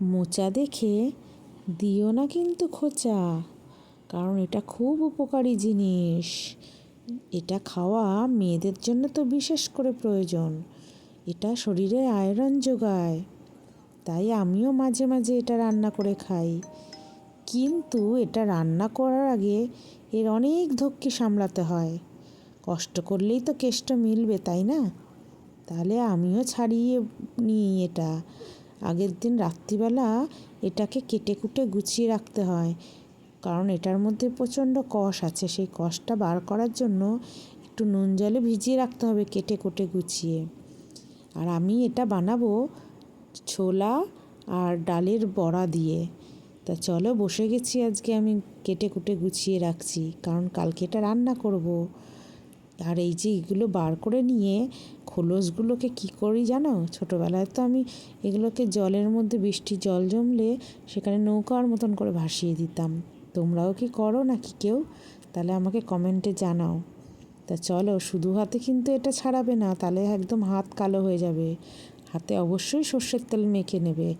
মোচা দেখে দিও না কিন্তু খোঁচা, কারণ এটা খুব উপকারী জিনিস। এটা খাওয়া মেয়েদের জন্য তো বিশেষ করে প্রয়োজন। এটা শরীরে আয়রন যোগায়, তাই আমিও মাঝে মাঝে এটা রান্না করে খাই। কিন্তু এটা রান্না করার আগে এর অনেক ধক্কি সামলাতে হয়। কষ্ট করলেই তো কেষ্ট মিলবে, তাই না? তাহলে আমিও ছাড়িয়ে নিই এটা। আগের দিন রাত্রিবেলা এটাকে কেটে কুটে গুছিয়ে রাখতে হয়, কারণ এটার মধ্যে প্রচণ্ড কষ আছে। সেই কষটা বার করার জন্য একটু নুন জলে ভিজিয়ে রাখতে হবে কেটে কুটে গুছিয়ে। আর আমি এটা বানাবো ছোলা আর ডালের বড়া দিয়ে। তা চলো, বসে গেছি আজকে আমি কেটে কুটে গুছিয়ে রাখছি, কারণ কালকে এটা রান্না করব। আর এই যে এগুলো বার করে নিয়ে খোলসগুলোকে কি করি জানো? ছোটোবেলায় তো আমি এগুলোকে জলের মধ্যে, বৃষ্টি জল জমলে সেখানে নৌকার মতন করে ভাসিয়ে দিতাম। তোমরাও কি করো নাকি কেউ? তাহলে আমাকে কমেন্টে জানাও। তা চলো, শুধু হাতে কিন্তু এটা ছাড়াবে না, তাহলে একদম হাত কালো হয়ে যাবে। হাতে অবশ্যই সর্ষের তেল মেখে নেবে।